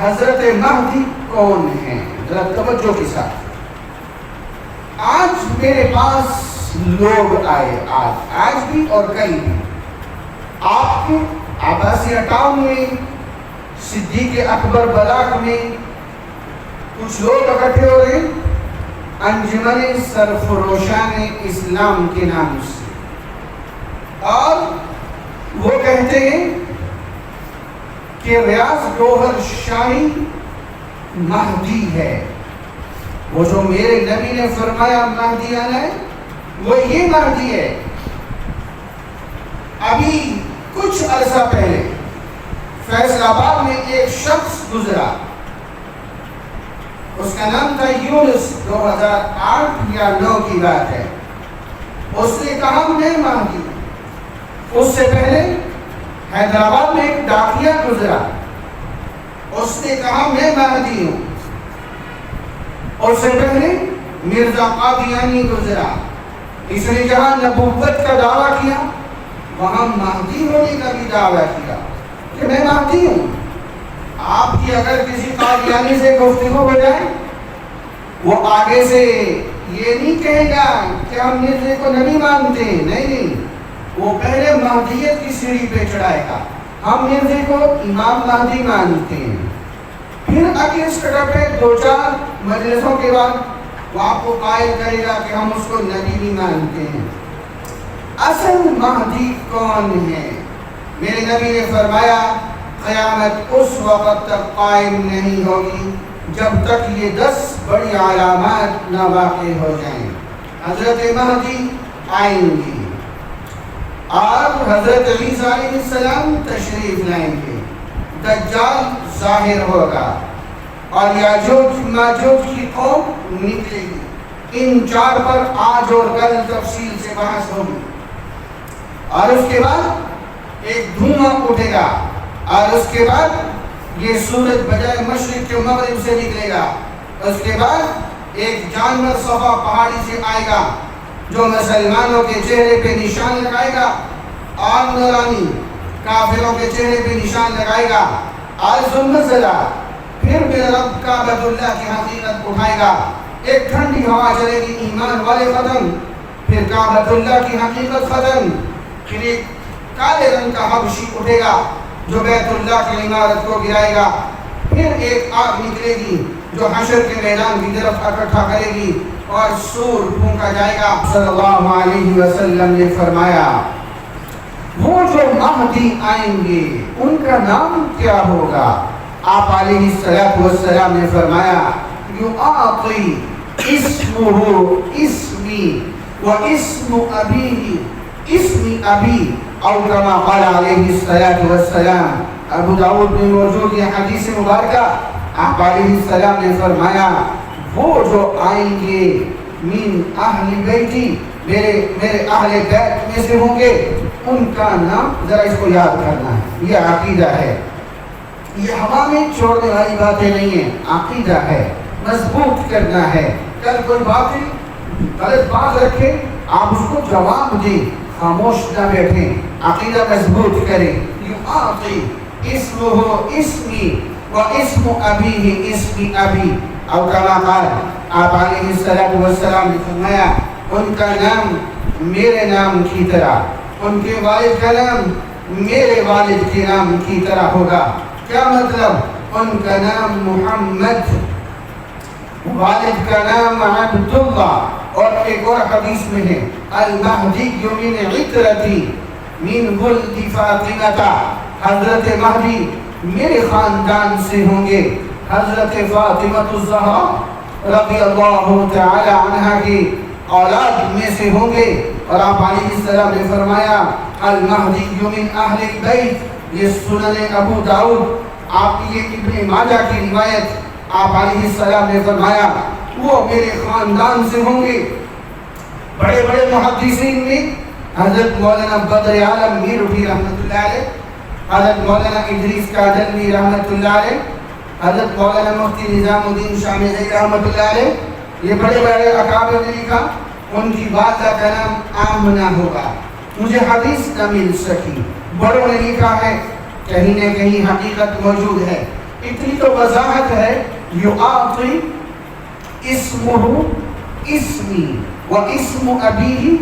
حضرت مہدی کون ہیں؟ ذرا توجہ کے ساتھ. آج میرے پاس لوگ آئے، آج بھی اور کل بھی، آپ کے عباسیہ ٹاؤن میں، صدیق اکبر بلاک میں کچھ لوگ اکٹھے ہو رہے انجمن سرفروشان اسلام کے نام سے، اور وہ کہتے ہیں کہ ریاض گوہر شاہی مہدی ہے. وہ جو میرے نبی نے فرمایا مہدی آنا ہے، وہ یہ مہدی ہے. ابھی کچھ عرصہ پہلے فیصل آباد میں ایک شخص گزرا، اس کا نام تھا یونس، 2008 یا 9 کی بات ہے. اس نے کہا میں مہدی. اس سے پہلے حیدرآباد میں ایک ڈاکیا گزرا، اس نے کہا میں مہدی ہوں. اور سے پہلے مرزا قادیانی گزرا، اس نے جہاں نبوت کا دعویٰ کیا وہاں مہدی ہونے کا بھی دعویٰ کیا کہ میں مہدی ہوں. آپ کی اگر کسی قادیانی سے گفتگو ہو جائے، وہ آگے سے یہ نہیں کہے گا کہ ہم مرزے کو نبی مانتے ہیں، نہیں، وہ پہلے مہدیت کی سیڑھی پہ چڑھائے گا، ہم مرزے کو امام مہدی مانتے ہیں. پھر اگلے اسٹیپ پہ 2-4 مجلسوں کے بعد وہ آپ کو قائل کرے گا کہ ہم اس کو نبی نہیں مانتے ہیں. اصل مہدی کون ہے؟ میرے نبی نے فرمایا قیامت اس وقت تک قائم نہیں ہوگی جب تک یہ 10 بڑی علامات نہ واقع ہو جائیں. حضرت مہدی آئیں گی اور حضرت عیسیٰ علیہ السلام تشریف لائیں گے، دجال ظاہر ہوگا اور یاجوج ماجوج کی قوم نکلے گی. ان 4 پر آج اور کل تفصیل سے بحث ہوگی. اور اس کے بعد ایک دھواں اٹھے گا، اور اس کے بعد یہ سورج بجائے مشرق کے مغرب سے نکلے گا. اس کے بعد ایک جانور صفا پہاڑی سے آئے گا جو مسلمانوں کے چہرے پہ نشان لگائے گا اور نورانی کافروں کے چہرے پہ نشان لگائے گا. آج النزلہ پھر میرا رب کعبۃ اللہ کی حقیقت اٹھائے گا. ایک ٹھنڈی ہوا چلے گی، ایمان والے ختم، پھر کعبۃ اللہ کی حقیقت ختم. پھر ایک کالے رنگ کا حبشی اٹھے گا جو بیت اللہ کی عمارت کو گرائے گا. پھر ایک آگ نکلے گی جو حشر کے میدان کی طرف اکٹھا کرے گی اور سور پھونکا جائے گا. صلی اللہ علیہ وسلم نے فرمایا وہ جو مہدی آئیں گے ان کا نام کیا ہوگا؟ آپ علیہ السلام نے فرمایا یعطی اسمہ اسمی و اسم ابیہ اسم ابی، او کما قال علیہ السلام. ابو داؤد میں موجود یہ حدیث مبارکہ، آپ علیہ السلام نے فرمایا وہ جو آئیں گے من اہل بیتی، میرے اہل بیت میں سے ہوں گے، ان کا نام، ذرا اس کو یاد کرنا ہے، یہ عقیدہ ہے، یہ ہوا میں چھوڑنے والی باتیں نہیں ہیں، عقیدہ ہے، مضبوط کرنا ہے. کل کوئی بات غلط بات رکھے آپ اس کو جواب دیں، خاموش نہ بیٹھیں، عقیدہ مضبوط کریں. یعطی اسمہ اسمی و اسم ابیہ اسم ابی، او کما قال، آپ علیہ السلام نے فرمایا ان کا نام میرے نام کی طرح، ان کے والد کا نام میرے والد کے نام کی طرح ہوگا. کیا مطلب؟ ان کا نام محمد، والد کا نام عبداللہ. اور ایک اور حدیث میں ہے المہدی من عطرتی من ولد فاطمہ، حضرت مہدی میرے خاندان سے ہوں گے، حضرت فاطمہ الزہرا رضی اللہ تعالی عنہا کی اولاد میں سے ہوں گے. اور آپ علیہ السلام نے فرمایا المہدی من اہل البیت، یہ سنن ابو داؤد، آپ کی یہ ابن ماجہ کی روایت. آپ علیہ السلام نے فرمایا وہ میرے خاندان سے ہوں گے. بڑے بڑے محدثین میں حضرت مولانا بدر عالم میر اٹھی رحمۃ اللہ علیہ، حضرت مولانا ادریس کاجلوی رحمۃ اللہ علیہ، حضرت مولانا مفتی نظام الدین شاہ مزئی رحمۃ اللہ علیہ، یہ بڑے بڑے اکابر نے لکھا ان کی والدہ کا نام آمنہ ہوگا. مجھے حدیث نہ مل سکی، بڑوں نے لکھا ہے کہیں نہ کہیں حقیقت موجود ہے. اتنی تو وضاحت ہے، یعطی اسمہ اسمی و اسم ابی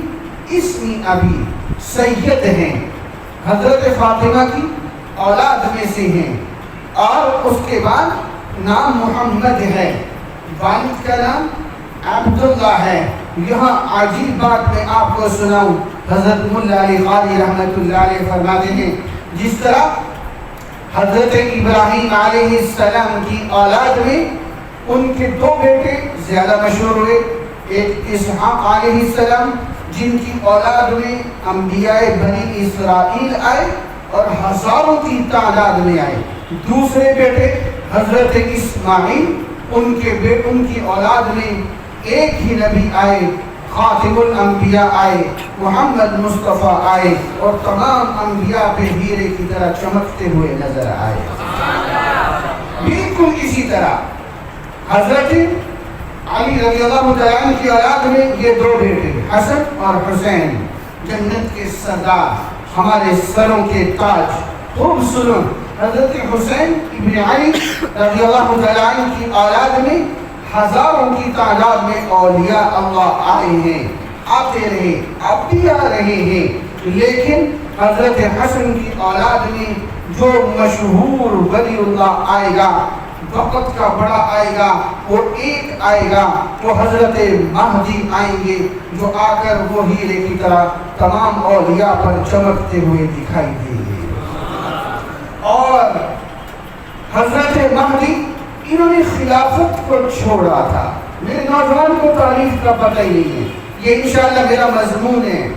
اسمی ابی، سید ہیں، حضرت فاطمہ کی اولاد میں سے ہیں، اور اس کے بعد نام محمد ہے، والد کا نام عبداللہ ہے۔ یہاں عجیب بات میں آپ کو سناؤں، حضرت ملا علی قاری رحمت اللہ علیہ فرماتے ہیں جس طرح حضرت ابراہیم علیہ السلام کی اولاد میں ان کے دو بیٹے زیادہ مشہور ہوئے، ایک اسحاق علیہ السلام جن کی اولاد میں انبیاء بنی اسرائیل آئے اور ہزاروں کی تعداد میں آئے، دوسرے بیٹے حضرت اسماعیل، ان کی اولاد میں ایک ہی نبی آئے، خاتم الانبیاء آئے، محمد مصطفیٰ آئے، اور تمام انبیاء پہ ہیرے کی طرح چمکتے ہوئے نظر آئے۔ بالکل اسی طرح حضرت علی رضی اللہ تعالیٰ عنہ کی اولاد میں یہ دو بیٹے حسن اور حسین، جنت کے سردار، ہمارے سروں کے تاج۔ خوب سنو، حضرت حسین ابن علی رضی اللہ تعالیٰ عنہ کی اولاد میں ہزاروں کی تعداد میں اولیاء اللہ آئے ہیں، آتے رہے، اب بھی آ رہے ہیں، لیکن حضرت حسن کی اولاد میں جو مشہور ولی اللہ آئے گا، وقت کا بڑا آئے گا، وہ ایک آئے گا، وہ حضرت مہدی آئیں گے، جو آ کر وہ ہیرے کی طرح تمام اولیاء پر چمکتے ہوئے دکھائی دیں گے۔ اور حضرت مہدی انہوں نے خلافت کو چھوڑا تھا، میرے نوجوان کو تاریخ کا پتہ ہی نہیں ہے، یہ انشاءاللہ میرا مضمون ہے،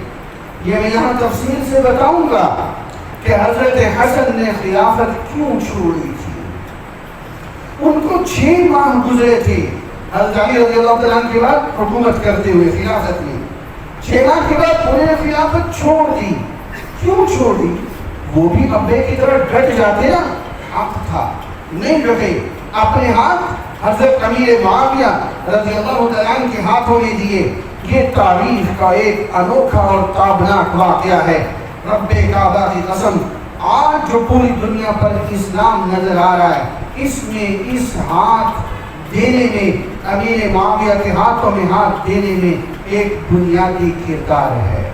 یہ میں یہاں تفصیل سے بتاؤں گا کہ حضرت حسن نے خلافت کیوں چھوڑی تھی۔ ان کو 6 ماہ گزرے تھے حضرت علی رضی اللہ تعالیٰ عنہ کے بعد حکومت کرتے ہوئے خلافت میں، 6 ماہ کے بعد انہوں نے خلافت چھوڑ دی۔ کیوں چھوڑ دی؟ وہ بھی ابے کی طرح ڈٹ جاتے نا، حق تھا، نہیں ڈٹے، اپنے ہاتھ حضرت امیر معاویہ رضی اللہ تعالیٰ عنہ کے ہاتھوں میں دیے۔ یہ تاریخ کا ایک انوکھا اور تابناک واقعہ ہے۔ رب کعبہ کی قسم، آج جو پوری دنیا پر اسلام نظر آ رہا ہے، اس میں اس ہاتھ دینے میں، امیر معاویہ کے ہاتھوں میں ہاتھ دینے میں ایک بنیادی کردار ہے۔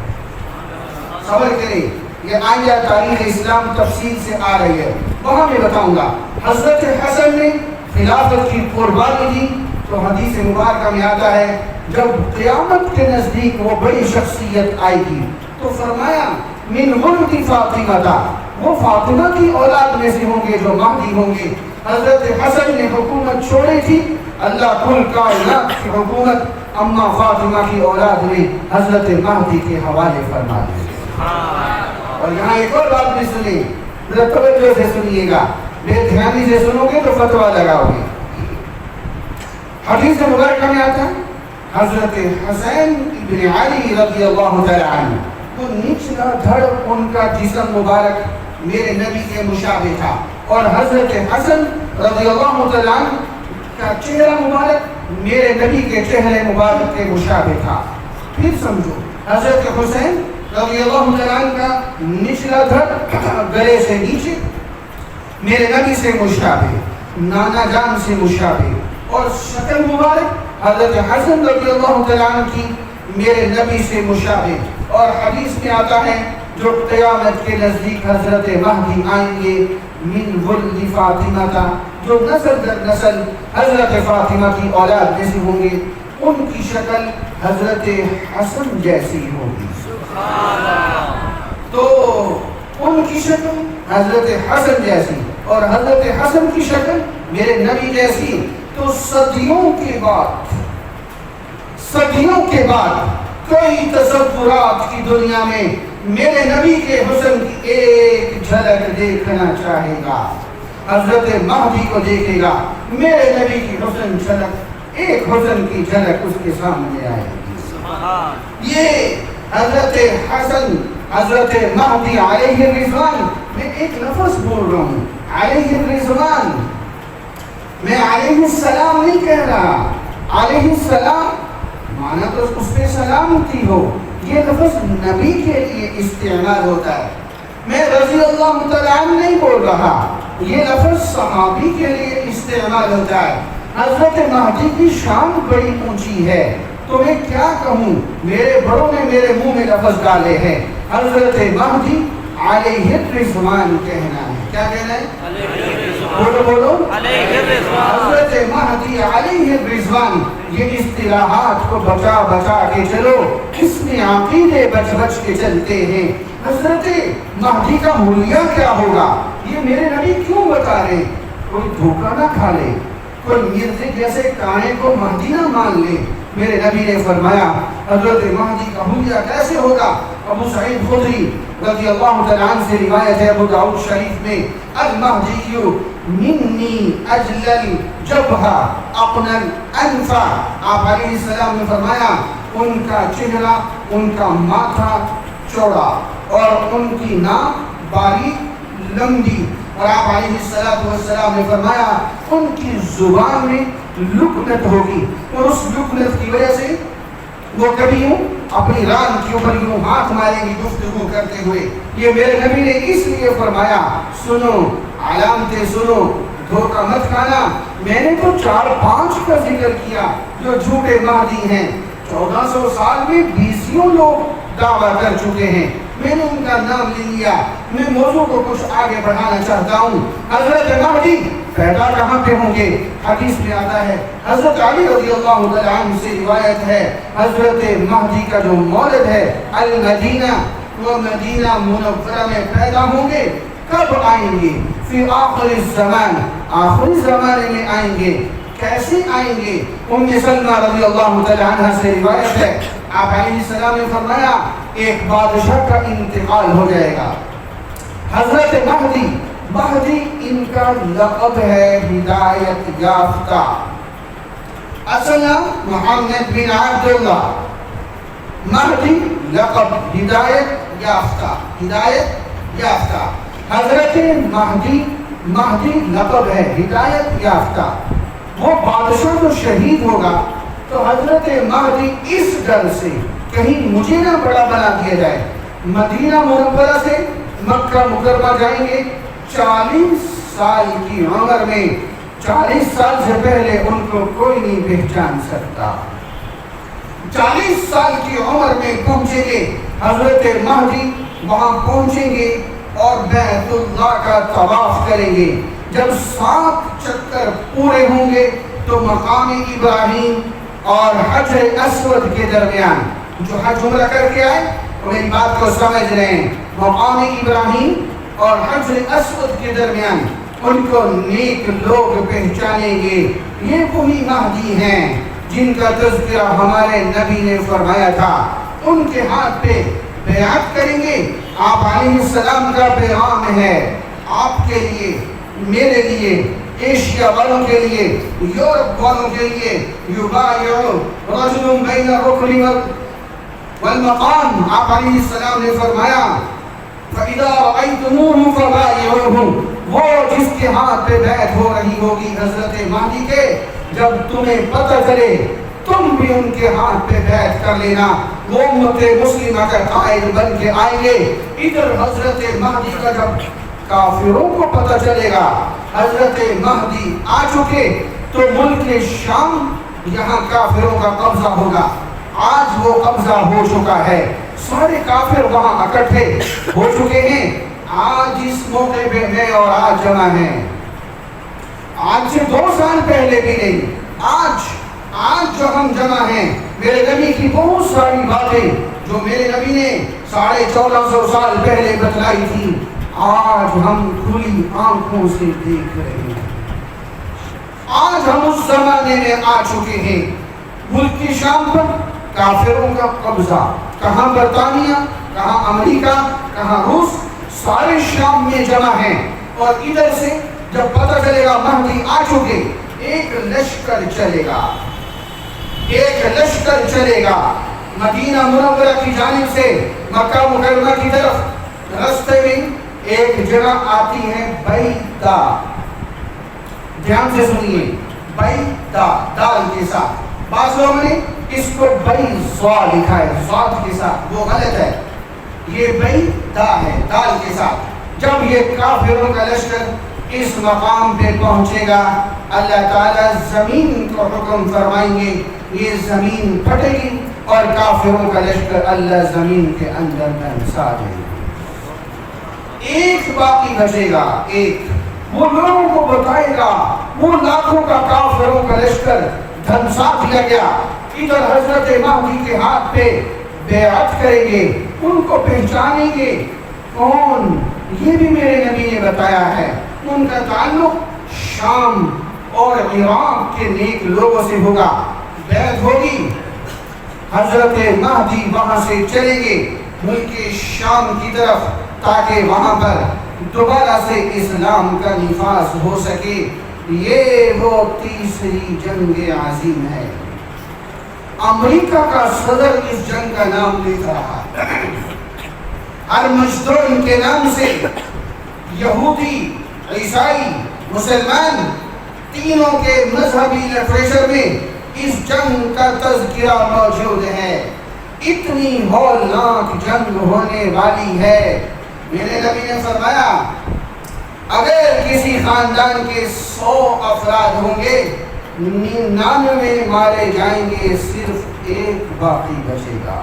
صبر کریں، یہ آئندہ تاریخ اسلام تفصیل سے آ رہی ہے، وہاں میں بتاؤں گا۔ حضرت حسن نے خلافت کی قربانی دی تو حدیث مبارکہ میں آتا ہے جب قیامت کے نزدیک وہ بڑی شخصیت آئے گی تو فرمایا من ولد فاطمہ تھا، وہ فاطمہ کی اولاد میں سے ہوں گے جو مہدی ہوں گے۔ حضرت حسن نے حکومت چھوڑی تھی، اللہ کل کائنات کی حکومت اما فاطمہ کی اولاد میں حضرت مہدی کے حوالے فرما دی۔ اور یہاں ایک اور بات بھی سنی، ذرا توجہ سے سنیے گا، بے دھیانی سے سنو گے تو فتویٰ لگاؤ گے۔ حدیث مبارکہ میں آتا ہے حضرت حسین ابن علی رضی اللہ تعالیٰ عنہ، وہ نچلا دھڑ ان کا جسم مبارک میرے نبی کے مشابہ تھا، اور حضرت حسن رضی اللہ تعالیٰ عنہ کا چہرہ مبارک میرے نبی کے چہرے مبارک کے مشابہ تھا۔ پھر سمجھو، حضرت حسین رضی اللہ تعالیٰ عنہ کا نچلا دھڑ گلے سے نیچے میرے نبی سے مشابہ، نانا جان سے مشابہ، اور شکل مبارک حضرت حسن رضی اللہ تعالیٰ عنہ کی میرے نبی سے مشابہ۔ اور حدیث میں آتا ہے جو قیامت کے نزدیک حضرت مہدی آئیں گے من ولد فاطمہ تھا، جو نسل در نسل حضرت فاطمہ کی اولاد جیسی ہوں گے، ان کی شکل حضرت حسن جیسی ہوگی۔ تو ان کی شکل حضرت حسن جیسی اور حضرت حسن کی شکل میرے نبی جیسی، تو صدیوں کے بعد کئی تصورات کی دنیا میں میرے نبی کے حسن کی ایک جھلک دیکھنا چاہے گا، حضرت مہدی کو دیکھے گا، میرے نبی کی حسن جھلک، ایک حسن کی جھلک اس کے سامنے آئے گی۔ یہ حضرت حسن، حضرت مہدی علیہ الرضوان، میں ایک لفظ بول رہا ہوں، علیہ الرضوان، میں علیہ السلام نہیں کہہ رہا، علیہ السلام معنی تو اس پہ سلامتی ہو، یہ لفظ نبی کے لیے استعمال ہوتا ہے، میں رضی اللہ تعالیٰ عنہ نہیں بول رہا، یہ لفظ صحابی کے لیے استعمال ہوتا ہے. حضرت مہدی کی شان بڑی اونچی ہے. تو میں کیا کہوں، میرے بڑوں نے میرے منہ میں لفظ ڈالے ہیں. حضرت مہدی علیہ الرضوان کہنا ہے. کیا کہنا ہے؟ بولو بولو. حضرت مہدی علیہ الرضوان. یہ اصطلاحات کو بچا بچا کے چلو، اس میں عقیدے بچ بچ کے چلتے ہیں. حضرت مہدی کا حلیہ کیا ہوگا، یہ میرے نبی کیوں بتا رہے؟ کوئی دھوکہ نہ کھا لے، کوئی مرزے جیسے کانے کو مہدی نہ مان لے. میرے نبی نے فرمایا حضرت مہدی کا حلیہ کیسے ہوگا. ابو سعید خدری رضی اللہ تعالیٰ عنہ سے روایت ہے ابو داؤد شریف میں، المہدی منی اجلل جبہہ اقنل انفا. آپ علیہ السلام نے فرمایا ان کا چہرہ، ان کا ماتھا چوڑا اور ان کی ناک باریک لمبی. اور آپ علیہ السلام نے فرمایا ان کی زبان میں لکنت ہوگی، اور اس لکنت کی وجہ سے وہ کبھی یوں اپنی ران کے اوپر یوں ہاتھ ماریں گی گفتگو کرتے ہوئے. یہ میرے نبی نے اس لیے فرمایا سنو، علامتیں سنو، دھوکہ مت کھانا. میں نے تو 4-5 کا ذکر کیا جو جھوٹے مہدی ہیں. 1400 سال میں 20 لوگ دعویٰ کر چکے ہیں. میں نے ان کا نام لے لیا. میں موضوع کو کچھ آگے بڑھانا چاہتا ہوں. حضرت مہدی پیدا کہاں پہ ہوں گے؟ حدیث میں آتا ہے، حضرت علی رضی اللہ تعالیٰ عنہ سے روایت ہے، حضرت مہدی کا جو مولد ہے المدینہ، وہ مدینہ منورہ میں پیدا ہوں گے. کب آئیں گے؟ فی آخر الزمان، آخری زمانے میں آئیں گے. کیسے آئیں گے؟ ام سلمہ رضی اللہ تعالیٰ عنہ سے روایت ہے، آپ علیہ السلام نے فرمایا ایک بادشاہ کا انتقال ہو جائے گا. حضرت مہدی ان کا لقب ہے ہدایت یافتہ. اصل نام محمد بن عبداللہ، مہدی لقب ہدایت یافتہ. ہدایت یافتہ حضرت مہدی لقب ہے ہدایت یافتہ. وہ بادشاہ جو شہید ہوگا تو حضرت مہدی اس ڈر سے کہیں مجھے نہ بڑا بنا دیا جائے، مدینہ منورہ سے مکہ مکرمہ جائیں گے. 40 سال کی عمر میں، 40 سال سے پہلے ان کو کوئی نہیں پہچان سکتا. 40 سال کی عمر میں پہنچیں گے حضرت مہدی. وہاں پہنچیں گے اور بیت اللہ کا طواف کریں گے. جب 7 چکر پورے ہوں گے تو مقام ابراہیم اور حجر اسود کے درمیان، جو حج عمرہ کر کے آئے تو میری بات کو سمجھ رہے ہیں، مقام ابراہیم اور حجر اسود کے درمیان ان کو نیک لوگ پہچانیں گے. یہ وہی مہدی ہیں جن کا تذکرہ ہمارے نبی نے فرمایا تھا. ان کے ہاتھ پہ بیعت کریں گے. آپ علیہ السلام کا پیغام ہے آپ کے لیے، میرے لیے، ایشیا والوں کے لیے، یورپ والوں کے لیے، یبایع رجل بین الرکن والمقام. آپ علیہ السلام نے فرمایا فَإِذَا رَأَيْتُمُوهُ فَبَايِعُوهُ. وہ جس کے ہاتھ پہ بیعت ہو رہی ہوگی حضرت مہدی کے، جب تمہیں پتہ چلے تم بھی ان کے ہاتھ پہ بیعت کر لینا. وہ امت مسلمہ کا قائد بن کے آئیں گے. ادھر حضرت مہدی کا جب کافروں کو پتہ چلے گا حضرت مہدی آ چکے تو ملک شام یہاں کافروں کا قبضہ ہوگا. آج وہ قبضہ ہو چکا ہے. سارے کافر وہاں اکٹھے ہو چکے ہیں. آج اس موقع پہ میں اور آج جمع ہیں. آج سے 2 سال پہلے بھی نہیں. آج جو ہم جمع ہیں، میرے نبی کی بہت ساری باتیں جو میرے نبی نے 1450 سال پہلے بتلائی تھی، آج ہم کھلی آنکھوں سے دیکھ رہے ہیں. آج ہم اس زمانے میں آ چکے ہیں. ملک کی شام پر کافروں کا قبضہ، کہاں برطانیہ، کہاں امریکہ، کہاں روس، سارے شام میں جمع ہیں. اور ادھر سے جب پتہ چلے گا مہدی آ چکے، ایک لشکر چلے گا، ایک لشکر چلے گا مدینہ منورہ کی جانب سے مکہ مکرمہ کی طرف. راستے میں ایک جگہ آتی ہے بیدا. دھیان سے سنیے، بیدا دال کے ساتھ. بعض لوگوں نے اس کو بیضا لکھا ہے ضاد کے ساتھ، وہ غلط ہے. یہ بیدا ہے دال کے ساتھ. جب یہ کافروں کا لشکر اس مقام پہ پہنچے گا اللہ تعالیٰ زمین کو حکم فرمائیں گے یہ زمین پھٹے گی اور کافروں کا لشکر اللہ زمین کے اندر دھنسا دے گا. ایک باقی بچے گا, ایک وہ لوگوں کو بتائے گا. وہ لاکھوں کا کافروں کا لشکر دھنسا دیا گیا. ادھر حضرت مہدی کے ہاتھ پہ بیعت کریں گے, ان کو پہچانیں گے کون, یہ بھی میرے نبی نے بتایا ہے. ان کا تعلق شام اور عراق کے نیک لوگوں سے ہوگا. بیعت ہوگی, حضرت مہدی وہاں سے چلیں گے ملک شام کی طرف تاکہ وہاں پر دوبارہ سے اسلام کا نفاذ ہو سکے. یہ وہ تیسری جنگ عظیم ہے. امریکہ کا صدر اس جنگ کا نام لکھ رہا ہے. ارمجدون کے نام سے یہودی, عیسائی, مسلمان تینوں کے مذہبی لٹریچر میں اس جنگ کا تذکرہ موجود ہے. اتنی ہولناک جنگ ہونے والی ہے. میرے نبی نے فرمایا اگر کسی خاندان کے 100 افراد ہوں گے 99 مارے جائیں گے, صرف ایک باقی بچے گا.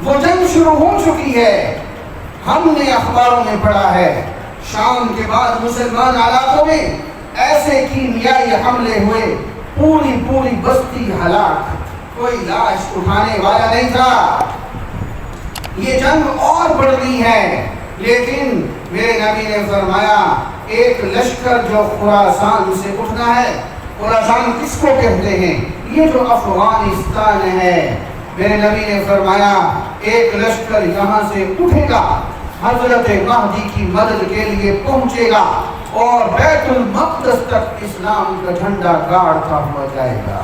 وہ جنگ شروع ہو چکی ہے. ہم نے اخباروں میں پڑھا ہے شام کے بعد مسلمان علاقوں میں ایسے کیمیائی حملے ہوئے, پوری بستی ہلاک, کوئی لاش اٹھانے والا نہیں تھا. یہ جنگ اور بڑھ گئی ہے. لیکن میرے نبی نے فرمایا ایک لشکر جو خراسان سے اٹھنا ہے. خراسان کس کو کہتے ہیں؟ یہ جو افغانستان ہے. میرے نبی نے فرمایا ایک لشکر یہاں سے اٹھے گا, حضرت مہدی کی مدد کے لیے پہنچے گا اور بیت المقدس تک اسلام کا جھنڈا گاڑتا ہوا جائے گا.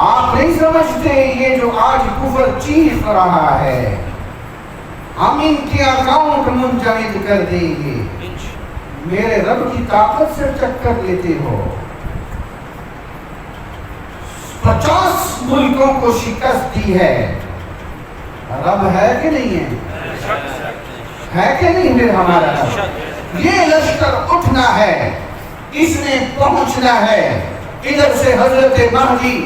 آپ نہیں سمجھتے یہ جو آج کفر چیخ رہا ہے ہم ان کے اکاؤنٹ منجمد کر دیں گے. میرے رب کی طاقت سے ٹکر لیتے ہو. 50 ملکوں کو شکست دی ہے. رب ہے کہ نہیں ہے کہ نہیں میرے ہمارا رب؟ یہ لشکر اٹھنا ہے, اس نے پہنچنا ہے. ادھر سے حضرت مہدی,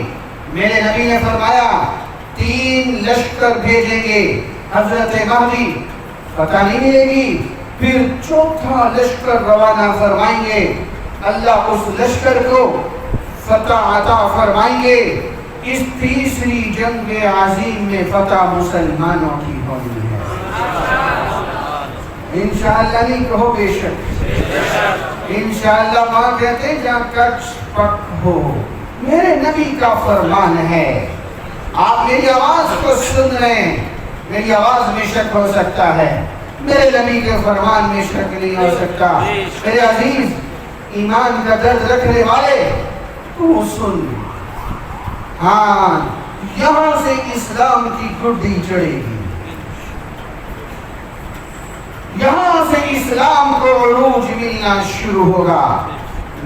میرے نبی نے فرمایا 3 لشکر بھیجیں گے. حضرت مہدی پتہ نہیں ملے گی, پھر 4تھا لشکر روانہ فرمائیں گے. اللہ اس لشکر کو فتح عطا فرمائیں گے. اس تیسری جنگ عظیم میں فتح مسلمانوں کی ہونی ہے. انشاءاللہ نہیں کہو بے شک, انشاءاللہ ماں کہتے جہاں کچھ پک ہو. میرے نبی کا فرمان ہے. آپ میری آواز کو سن رہے ہیں, میری آواز میں شک ہو سکتا ہے, میرے نبی کے فرمان میں شک نہیں ہو سکتا. میرے عزیز ایمان کا درد رکھنے والے تو سن. ہاں یہاں سے اسلام کی گڈی چڑھے گی, یہاں سے اسلام کو عروج ملنا شروع ہوگا.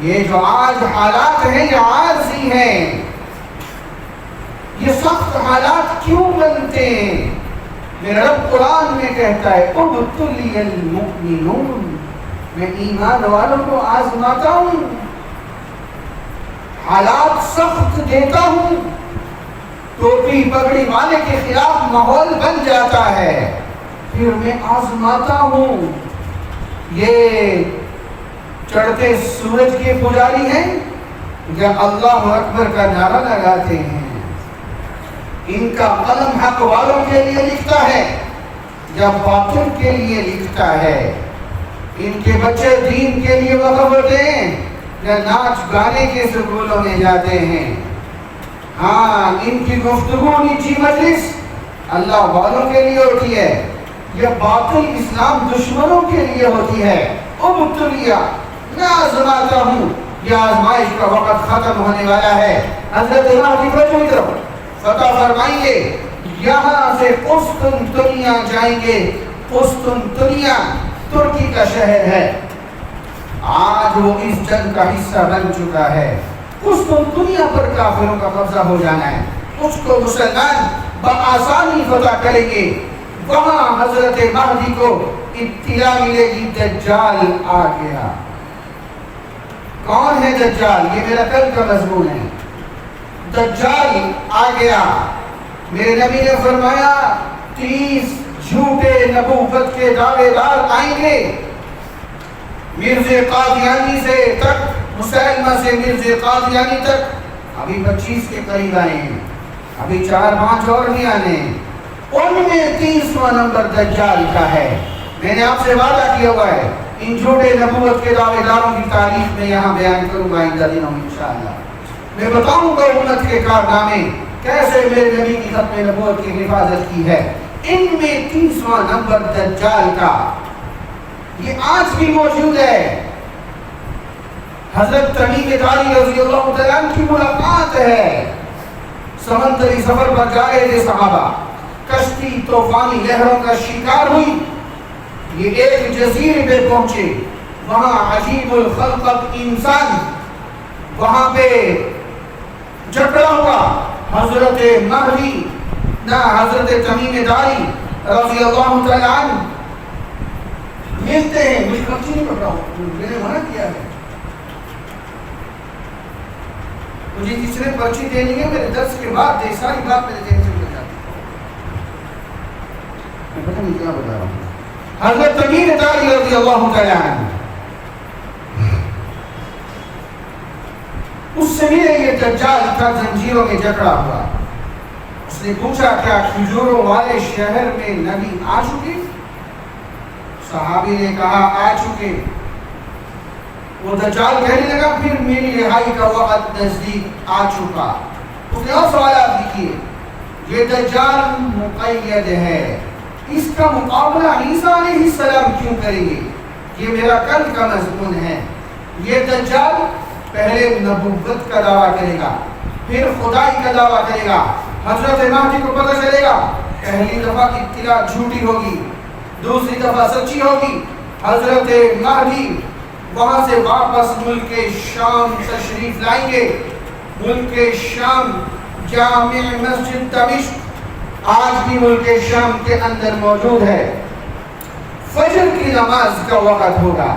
یہ جو آج حالات ہیں یہ عارضی ہیں. یہ سخت حالات کیوں بنتے ہیں؟ میرا رب قرآن میں کہتا ہے ابتلی المؤمنون, میں ایمان والوں کو آزماتا ہوں, حالات سخت دیتا ہوں. ٹوپی پگڑی والے کے خلاف ماحول بن جاتا ہے, پھر میں آزماتا ہوں. یہ چڑھتے سورج کے پجاری ہیں یا اللہ اکبر کا نعرہ لگاتے ہیں. ان کا قلم حق والوں کے لیے لکھتا ہے یا باطل کے لیے لکھتا ہے. ان کے بچے دین کے لیے وقف ہوتے ہیں یا ناچ گانے کے سکولوں میں جاتے ہیں. ہاں ان کی گفتگو نیچی مجلس اللہ والوں کے لیے ہوتی ہے یا باطل اسلام دشمنوں کے لیے ہوتی ہے. ابتلیہ, میں آزماتا ہوں. یہ آزمائش کا وقت ختم ہونے والا ہے. حضرت مہدی کو فتح فرمائیں گے. یہاں سے قسطنطنیہ جائیں گے. قسطنطنیہ ترکی کا شہر ہے, آج وہ اس جنگ کا حصہ بن چکا ہے. قسطنطنیہ پر کافروں کا قبضہ ہو جانا ہے, اس کو مسلمان بآسانی فتح کریں گے. وہاں حضرت مہدی کو اطلاع ملے گی دجال آ گیا. کون ہے دجال؟ یہ میرا کل کا مضمون ہے. دجال آ گیا. میرے نبی نے فرمایا 30 جھوٹے نبوت کے دعوے دار آئیں گے. مرزا قادیانی سے تک، مسلمہ سے مرزا قادیانی تک، ابھی 25 کے قریب آئے ہیں، ابھی 4-5 اور بھی آنے ہیں. ان میں 30واں نمبر دجال کا ہے. میں نے آپ سے وعدہ کیا ہوا ہے ان جھوٹے نبوت کے دعوے داروں کی تاریخ میں یہاں بیان کروں گا آئندہ دنوں میں انشاءاللہ. میں بتاؤں گا امت کے کارنامے کیسے میرے نبی کی ختم نبوت کی حفاظت کی ہے. ان میں 30واں نمبر دجال کا یہ آج بھی موجود ہے. حضرت تمیم داری رضی اللہ تعالیٰ عنہ کی ملاقات ہے. سمندری سفر پر جا رہے تھے صحابہ، کشتی طوفانی لہروں کا شکار ہوئی. یہ ایک جزیرے پہ پہنچے، وہاں عجیب الخلقت انسان وہاں پہ جکڑا ہوا. حضرت مہدی نہ حضرت تمیم داری رضی اللہ تعالیٰ عنہ ملتے ہیں. مجھے پرچی نہیں پکڑا ہوں، میں نے منع کیا ہے. مجھے کسی نے پرچی دینی ہے میرے درس کے بعد دے، ساری بات میرے ذہن سے نکل جاتی ہے. میں پتہ نہیں کیا بتا رہا ہوں. حضرت تمیم داری رضی اللہ تعالیٰ عنہ اس سے ملے. یہ دجال تھا زنجیروں میں جکڑا ہوا. اس نے پوچھا کیا کھجوروں والے شہر میں نبی آ چکے؟ صحابی نے کہا آ چکے. وہ دجال کہنے لگا پھر میری رہائی کا وقت نزدیک آ چکا. اس نے اور سوالات بھی کیے. یہ دجال مقید ہے، اس کا مقابلہ عیسیٰ علیہ السلام کیوں کریں گے؟ یہ میرا کل کا مضمون ہے. یہ دجال پہلے نبوت کا دعویٰ کرے گا، پھر خدائی کا دعویٰ کرے گا. حضرت مہدی کو پتہ چلے گا پہلی دفعہ اطلاع جھوٹی ہوگی، دوسری دفعہ سچی ہوگی. حضرت مہدی وہاں سے واپس ملک شام تشریف لائیں گے. ملک شام جامع مسجد دمشق آج بھی ملک شام کے اندر موجود ہے. فجر کی نماز کا وقت ہوگا.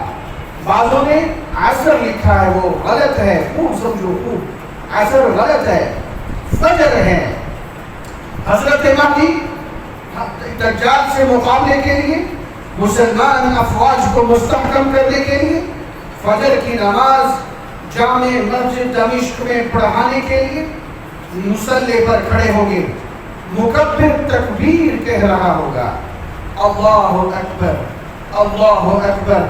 بعضوں نے عصر لکھا ہے، وہ غلط ہے. خوب سمجھو، خوب عصر غلط ہے، فجر ہے. حضرت مہدی دجال سے مقابلے کے لیے، مسلمان افواج کو مستحکم کرنے کے لیے فجر کی نماز جامع مسجد دمشق میں پڑھانے کے لیے مصلی پر کھڑے ہوں گے. مکبر تکبیر کہہ رہا ہوگا، اللہ اکبر اللہ اکبر.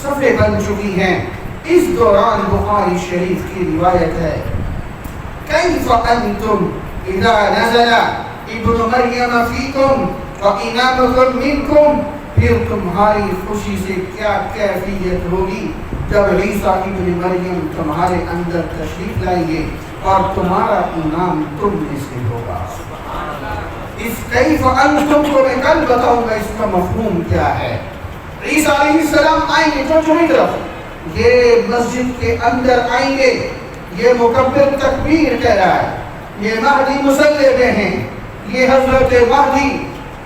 صفیں بن چکی ہیں. اس دوران بخاری شریف کی روایت ہے کیف انتم اذا نزل ابن مریم فیکم وامامکم منکم. پھر تمہاری خوشی سے کیا کیفیت ہوگی جب عیسیٰ ابن مریم تمہارے اندر تشریف لائیں گے اور تمہارا امام تم میں سے ہوگا. اس کیف انتم کو میں کل بتاؤں گا اس کا مفہوم کیا ہے. عیسیٰ علیہ السلام آئیں گے جو طرف، یہ مسجد کے اندر آئیں گے. یہ مکبر تکبیر کہہ رہا ہے. یہ مہدی مصلی میں ہیں. یہ حضرت مہدی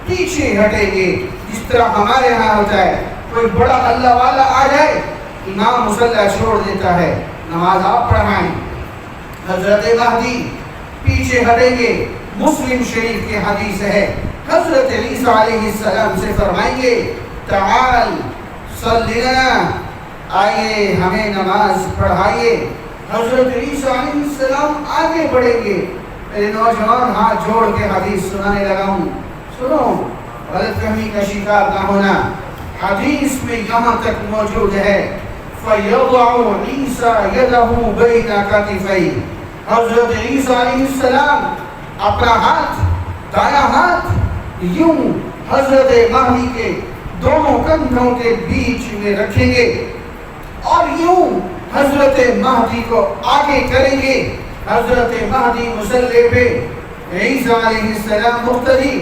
پیچھے ہٹیں گے. جس طرح ہمارے ہاں ہوتا ہے کوئی بڑا اللہ والا آ جائے، امام مصلی چھوڑ دیتا ہے، نماز آپ پڑھائیں. حضرت مہدی پیچھے ہٹیں گے. مسلم شریف کی حدیث ہے حضرت عیسیٰ علیہ السلام سے فرمائیں گے تعال صلینا، آئیے ہمیں نماز پڑھائیے. حضرت عیسیٰ علیہ السلام آگے بڑھیں گے. میرے نوجوان ہاتھ جوڑ کے حدیث سنانے لگا ہوں، سنو، غلط فہمی کا شکار نہ ہونا. حدیث میں یہاں تک موجود ہے فَيَضَعُ عِيسَى يَدَهُ بَيْنَ كَتِفَيْهِ. حضرت عیسیٰ علیہ السلام اپنا ہاتھ، دایاں ہاتھ یوں حضرت مہدی کے دونوں کندھوں کے بیچ میں رکھیں گے اور یوں حضرت مہدی کو آگے کریں گے. حضرت مہدی مصلی پہ، عیسیٰ علیہ السلام مقتدی،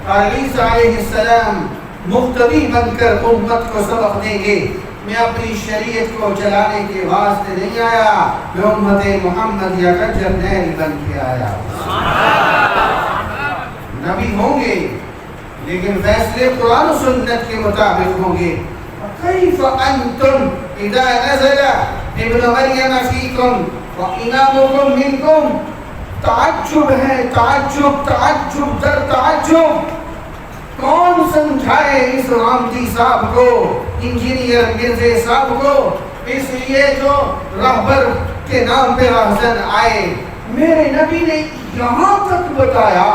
اور عیسیٰ علیہ السلام مقتدی بن کر امت کو سبق دیں گے. میں اپنی شریعت کو چلانے کے واسطے نہیں آیا، میں امت محمد یا کا جرنیل بن کے آیا. نبی ہوں گے لیکن فیصلے قرآن و سنت کے مطابق ہوں گے. کیف انتم اذا نزل ابن مریم فیکم وامامکم منکم. تعجب ہے، تعجب تعجب در تعجب. کون سمجھائے اس رامتی صاحب کو، انجینئر مرزے صاحب کو، اس لیے جو رہبر کے نام پہ رہزن آئے. میرے نبی نے یہاں تک بتایا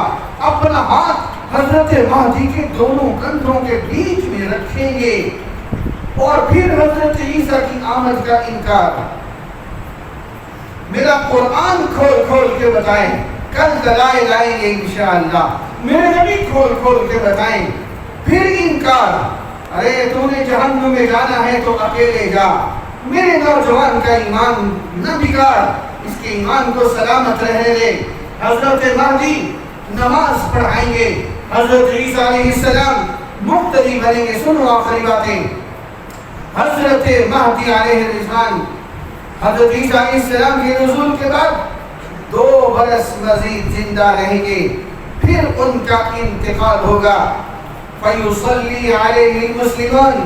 اپنا ہاتھ حضرت مہدی کے دونوں کندھوں کے بیچ میں رکھیں گے اور پھر حضرت عیسیٰ کی آمد کا انکار. میرا قرآن کھول کھول کے بتائیں، کل دلائل آئیں گے انشاءاللہ. میرے نبی کھول کھول کے بتائیں، پھر انکار. ارے تو نے جہنم میں جانا ہے تو اکیلے جا، میرے نوجوان کا ایمان نہ بگاڑ، اس کے ایمان کو سلامت رہنے دے. حضرت مہدی نماز پڑھائیں گے، حضرت عیسیٰ علیہ السلام مقتدی بنیں گے. سنو آخری باتیں. حضرت مہدی علیہ الرضوان حضرت عیسیٰ علیہ السلام کے نزول کے بعد 2 برس مزید زندہ رہیں گے، پھر ان کا انتقال ہوگا. فَيُصَلِّي عَلَيْهِ الْمُسْلِمُونَ.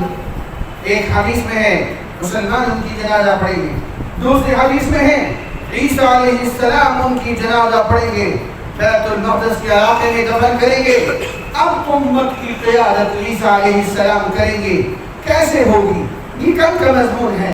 ایک حدیث میں ہے مسلمان ان کی جنازہ پڑھیں گے، دوسری حدیث میں ہے عیسیٰ علیہ السلام ان کی جنازہ پڑھیں گے، بیت المقدس کے علاقے میں دفن کریں گے. اب امت کی قیادت عیسیٰ علیہ السلام کریں گے. کیسے ہوگی؟ یہ کل کا مضمون ہے.